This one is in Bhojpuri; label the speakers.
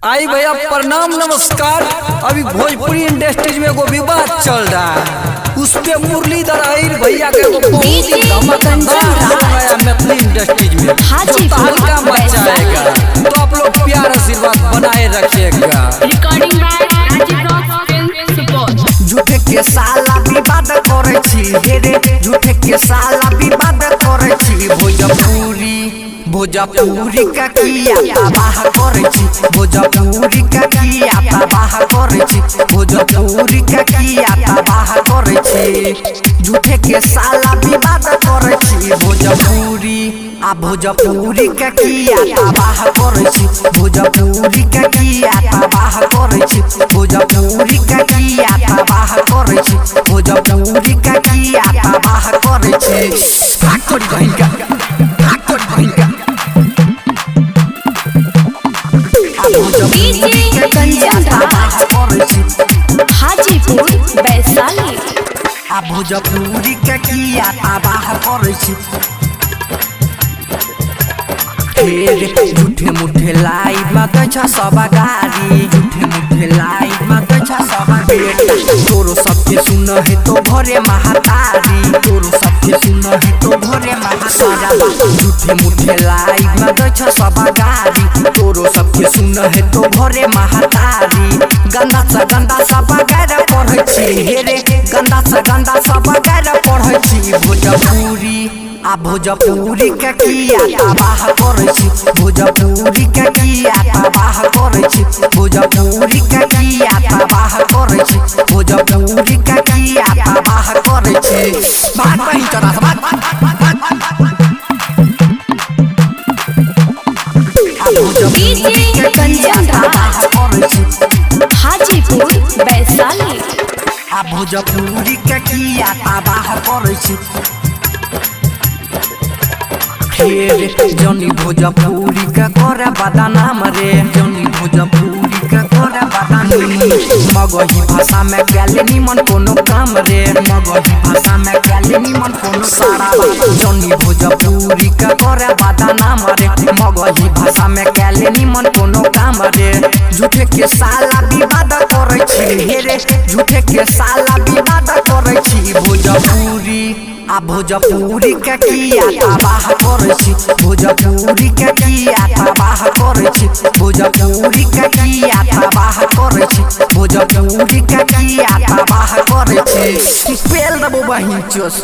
Speaker 1: आई भैया प्रणाम नमस्कार। अभी भोजपुरी इंडस्ट्रीज में एगो विवाद चल रहा है, उस पे मुरलीधर अहिर भैया के एगो बहुत ही धमाकेदार सॉन्ग आया मैथिली इंडस्ट्रीज में, जो तहलका मचाएगा। तो आप लोग प्यार आशीर्वाद बनाए रखिएगा।
Speaker 2: Recording by Rajeev rock film Supaul.
Speaker 3: झूठे के साला विवाद करे छी हे रे, झूठे के साला विवाद करे छी। भोजपुरी का किया तबाह करे छी, भोजपुरी का किया तबाह करे छी, भोजपुरी का किया तबाह करे छी। झूठे के साला विवाद करे छी भोजपुरी भोजपुरी का किया तबाह करे छी, भोजपुरी का किया तबाह करे छी, भोजपुरी का किया तबाह करे छी, भोजपुरी का किया तबाह करे छी।
Speaker 2: हाजीपुर वैशाली
Speaker 3: भोजपुरी का किया तबाह करे छी। झूठे मुठे लाइव में दै सब गाड़ी, झूठे मुठे लाइव में दै सब बेटा। तोरो सबके सुन है तो भरे महातारी, तोरो सबके सुन है तो भरे महातारा। झूठे मुठे लाइव में दै सब गाड़ी, तोरो सबके सुन है तो भरे महातारी। गंदा से गंदा सब गैर पढ़े छी हे रे, गंदा से गंदा सब गैर पढ़े छी। भोजपुरी का किया तबाह करे छी, भोजपुरी का किया तबाह करे छी, भोजपुरी का किया तबाह करे छी, भोजपुरी का किया तबाह करे छी। बात नहीं चला
Speaker 2: भोजपुरी का किया तबाह करे छी। हाजीपुर वैशाली
Speaker 3: भोजपुरी का किया तबाह करे छी। जनी भोजपुरी का करे बदनाम रे, जनी भोजपुरी का करे बदनाम। मगही भाषा में कैले निमन कोनो काम रे, मगही भाषा में कैले निमन कोनो सारा। जनी भोजपुरी का करे बदनाम रे, मगही भाषा में कैले निमन कोनो काम रे। झूठे के साला विवाद करे छी हे रे, झूठे के साला विवाद करे छी। भोजपुरी का किया तबाह करे छी, भोजपुरी का किया तबाह करे छी, भोजपुरी का किया तबाह करे छी, भोजपुरी का किया तबाह करे छी। पेल दबो बहिन चोस।